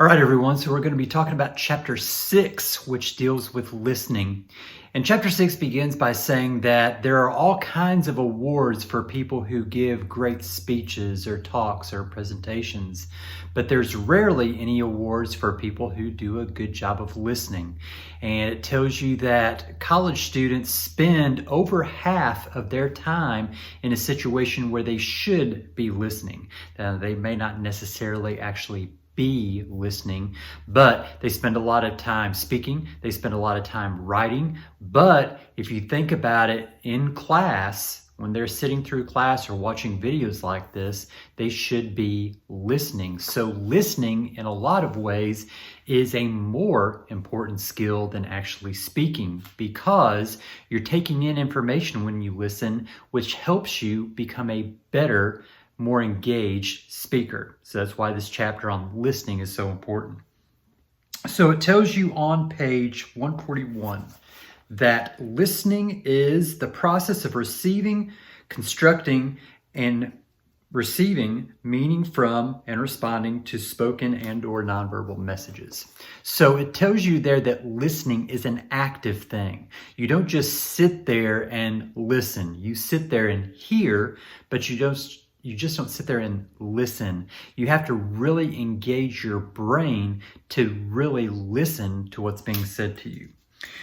All right, everyone. So we're going to be talking about chapter 6, which deals with listening. And chapter 6 begins by saying that there are all kinds of awards for people who give great speeches or talks or presentations, but there's rarely any awards for people who do a good job of listening. And it tells you that college students spend over half of their time in a situation where they should be listening. They may not necessarily actually be listening, but they spend a lot of time speaking, they spend a lot of time writing. But if you think about it, in class, when they're sitting through class or watching videos like this, they should be listening. So listening, in a lot of ways, is a more important skill than actually speaking, because you're taking in information when you listen, which helps you become a better, more engaged speaker. So that's why this chapter on listening is so important. So it tells you on page 141 that listening is the process of receiving, constructing, and receiving meaning from and responding to spoken and or nonverbal messages. So it tells you there that listening is an active thing. You don't just sit there and listen. You sit there and hear, but you just don't sit there and listen. You have to really engage your brain to really listen to what's being said to you.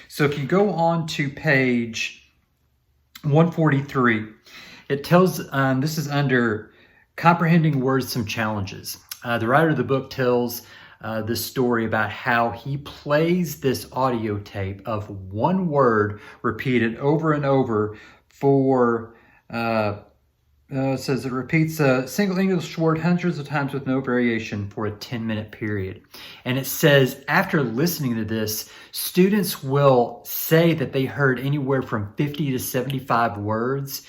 So if you go on to page 143, it tells, this is under Comprehending Words, Some Challenges. The writer of the book tells this story about how he plays this audio tape of one word repeated over and over for it says it repeats a single English word hundreds of times with no variation for a 10-minute period. And it says after listening to this, students will say that they heard anywhere from 50 to 75 words.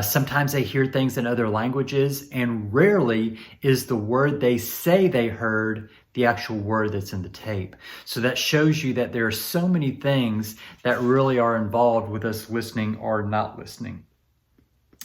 Sometimes they hear things in other languages, and rarely is the word they say they heard the actual word that's in the tape. So that shows you that there are so many things that really are involved with us listening or not listening.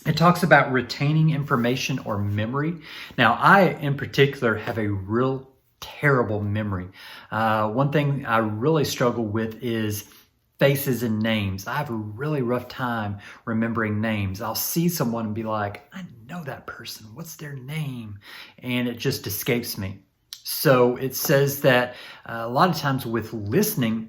It talks about retaining information or memory. Now, I, in particular, have a real terrible memory. One thing I really struggle with is faces and names. I have a really rough time remembering names. I'll see someone and be like, I know that person. What's their name? And it just escapes me. So it says that a lot of times with listening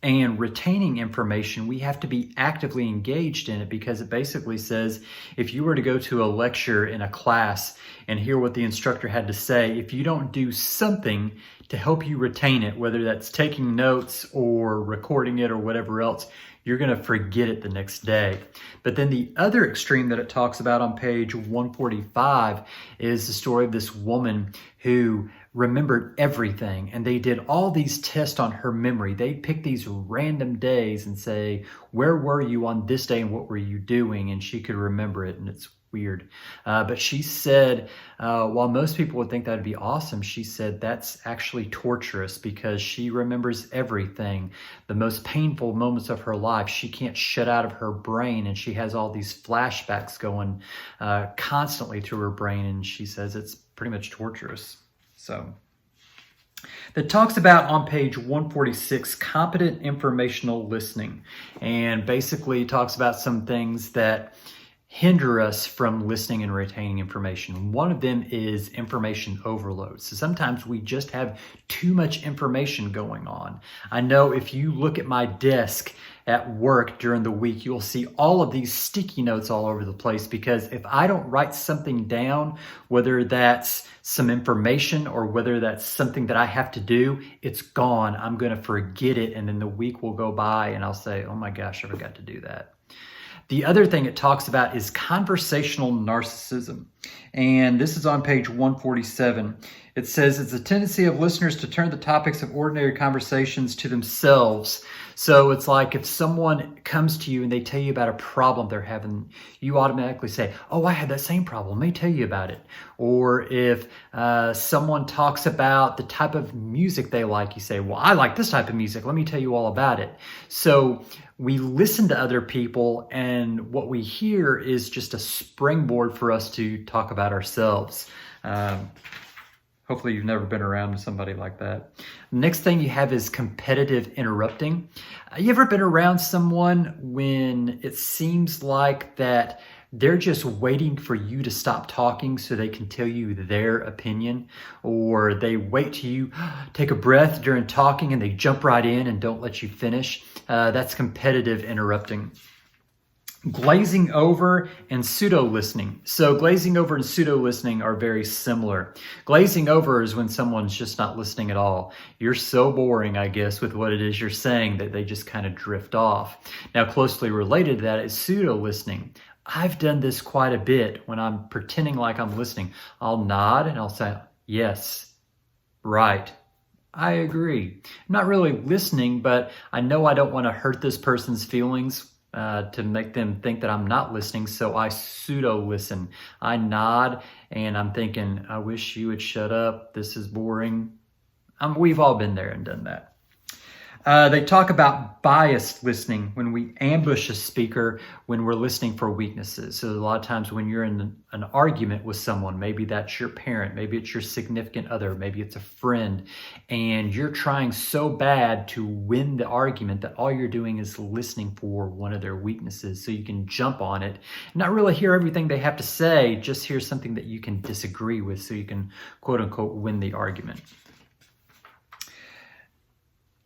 and retaining information, we have to be actively engaged in it, because it basically says if you were to go to a lecture in a class and hear what the instructor had to say, if you don't do something to help you retain it, whether that's taking notes or recording it or whatever else, you're going to forget it the next day. But then the other extreme that it talks about on page 145 is the story of this woman who remembered everything, and they did all these tests on her memory. They'd pick these random days and say, where were you on this day and what were you doing? And she could remember it, and it's weird. But she said, while most people would think that'd be awesome, she said that's actually torturous, because she remembers everything. The most painful moments of her life, she can't shut out of her brain, and she has all these flashbacks going constantly through her brain, and she says it's pretty much torturous. So that talks about on page 146, competent informational listening, and basically talks about some things that hinder us from listening and retaining information. One of them is information overload. So sometimes we just have too much information going on. I know if you look at my desk at work during the week, you'll see all of these sticky notes all over the place, because if I don't write something down, whether that's some information or whether that's something that I have to do, it's gone. I'm going to forget it, and then the week will go by and I'll say, oh my gosh, I forgot to do that. The other thing it talks about is conversational narcissism. And this is on page 147. It says it's a tendency of listeners to turn the topics of ordinary conversations to themselves. So it's like if someone comes to you and they tell you about a problem they're having, you automatically say, oh, I had that same problem. Let me tell you about it. Or if someone talks about the type of music they like, you say, well, I like this type of music. Let me tell you all about it. So we listen to other people, and what we hear is just a springboard for us to talk about ourselves. Hopefully you've never been around somebody like that. Next thing you have is competitive interrupting. You ever been around someone when it seems like that they're just waiting for you to stop talking so they can tell you their opinion, or they wait till you take a breath during talking and they jump right in and don't let you finish? That's competitive interrupting. Glazing over and pseudo-listening. So glazing over and pseudo-listening are very similar. Glazing over is when someone's just not listening at all. You're so boring, I guess, with what it is you're saying that they just kind of drift off. Now, closely related to that is pseudo-listening. I've done this quite a bit when I'm pretending like I'm listening. I'll nod and I'll say, yes, right, I agree. I'm not really listening, but I know I don't want to hurt this person's feelings to make them think that I'm not listening, so I pseudo-listen. I nod and I'm thinking, I wish you would shut up. This is boring. We've all been there and done that. They talk about biased listening, when we ambush a speaker when we're listening for weaknesses. So a lot of times when you're in an argument with someone, maybe that's your parent, maybe it's your significant other, maybe it's a friend, and you're trying so bad to win the argument that all you're doing is listening for one of their weaknesses so you can jump on it, not really hear everything they have to say, just hear something that you can disagree with so you can quote unquote win the argument.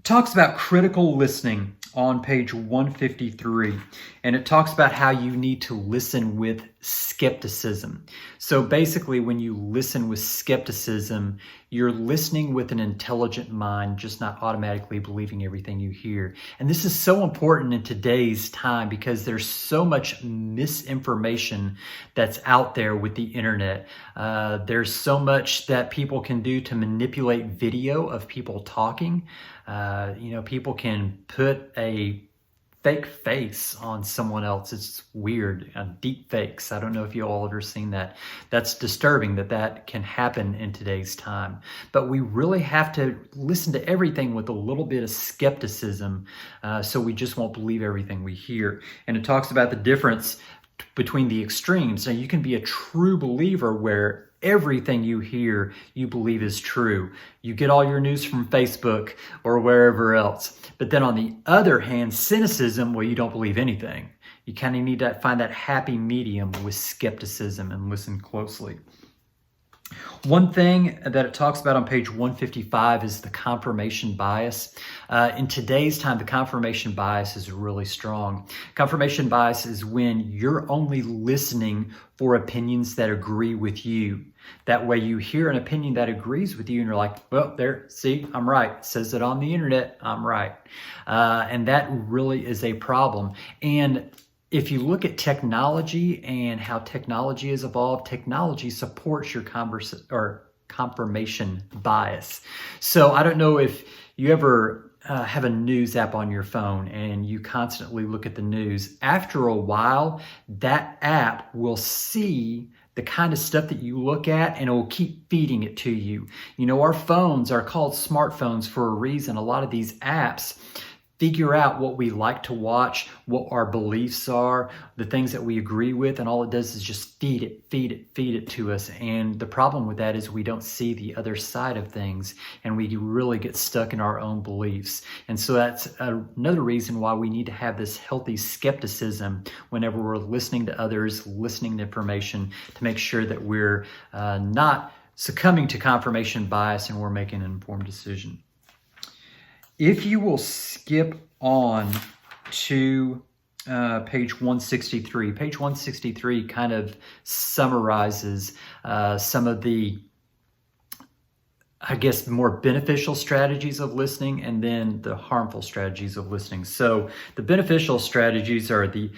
Talks about critical listening on page 153, and it talks about how you need to listen with skepticism. So basically, when you listen with skepticism, you're listening with an intelligent mind, just not automatically believing everything you hear. And this is so important in today's time because there's so much misinformation that's out there with the internet. There's so much that people can do to manipulate video of people talking. People can put a fake face on someone else. It's weird. Deep fakes. I don't know if you all ever seen that. That's disturbing that can happen in today's time. But we really have to listen to everything with a little bit of skepticism, so we just won't believe everything we hear. And it talks about the difference between the extremes. Now, you can be a true believer where everything you hear, you believe is true. You get all your news from Facebook or wherever else. But then on the other hand, cynicism, well, you don't believe anything. You kind of need to find that happy medium with skepticism and listen closely. One thing that it talks about on page 155 is the confirmation bias. In today's time, the confirmation bias is really strong. Confirmation bias is when you're only listening for opinions that agree with you. That way you hear an opinion that agrees with you and you're like, well, there, see, I'm right. It says it on the internet, I'm right. And that really is a problem. And if you look at technology and how technology has evolved, technology supports your confirmation bias. So I don't know if you ever have a news app on your phone and you constantly look at the news. After a while, that app will see the kind of stuff that you look at and it will keep feeding it to you. You know, our phones are called smartphones for a reason. A lot of these apps figure out what we like to watch, what our beliefs are, the things that we agree with, and all it does is just feed it to us. And the problem with that is we don't see the other side of things, and we really get stuck in our own beliefs. And so that's another reason why we need to have this healthy skepticism whenever we're listening to others, listening to information, to make sure that we're not succumbing to confirmation bias and we're making an informed decision. If you will skip on to page 163, page 163 kind of summarizes some of the, I guess, more beneficial strategies of listening and then the harmful strategies of listening. So the beneficial strategies are the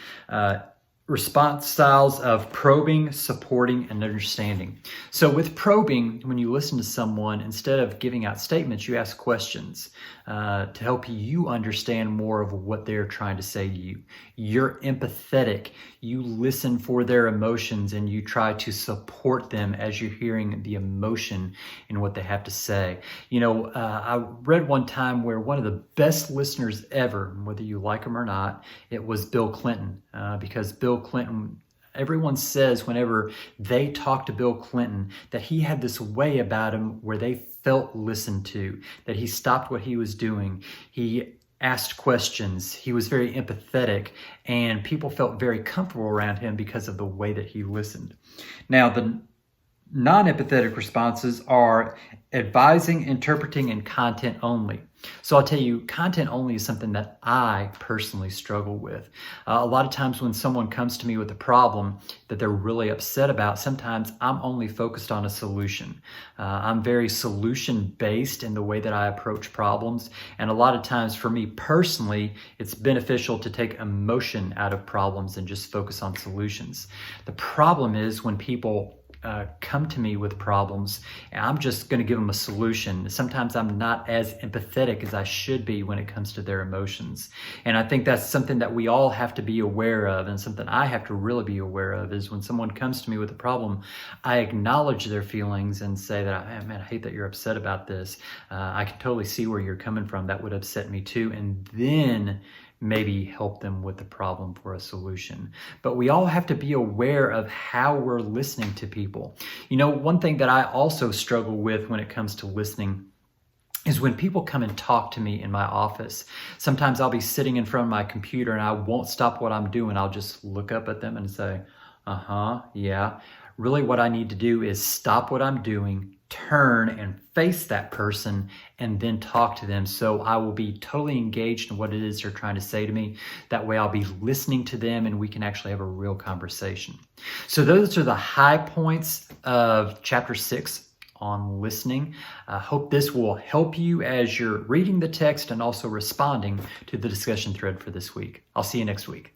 response styles of probing, supporting, and understanding. So with probing, when you listen to someone, instead of giving out statements, you ask questions to help you understand more of what they're trying to say to you. You're empathetic. You listen for their emotions and you try to support them as you're hearing the emotion in what they have to say. You know, I read one time where one of the best listeners ever, whether you like him or not, it was Bill Clinton, because Bill Clinton Everyone says whenever they talk to Bill Clinton that he had this way about him where they felt listened to, that he stopped what he was doing. He asked questions. He was very empathetic, and people felt very comfortable around him because of the way that he listened. Now, the non-empathetic responses are advising, interpreting, and content only. So I'll tell you, content only is something that I personally struggle with. A lot of times when someone comes to me with a problem that they're really upset about, sometimes I'm only focused on a solution. I'm very solution-based in the way that I approach problems. And a lot of times for me personally, it's beneficial to take emotion out of problems and just focus on solutions. The problem is when people come to me with problems, and I'm just going to give them a solution. Sometimes I'm not as empathetic as I should be when it comes to their emotions. And I think that's something that we all have to be aware of, and something I have to really be aware of is when someone comes to me with a problem, I acknowledge their feelings and say that, man, I hate that you're upset about this. I can totally see where you're coming from. That would upset me too. And then maybe help them with the problem for a solution. But we all have to be aware of how we're listening to people. You know, one thing that I also struggle with when it comes to listening is when people come and talk to me in my office. Sometimes I'll be sitting in front of my computer and I won't stop what I'm doing. I'll just look up at them and say, yeah. Really what I need to do is stop what I'm doing, turn and face that person, and then talk to them. So I will be totally engaged in what it is they're trying to say to me. That way I'll be listening to them and we can actually have a real conversation. So those are the high points of chapter 6 on listening. I hope this will help you as you're reading the text and also responding to the discussion thread for this week. I'll see you next week.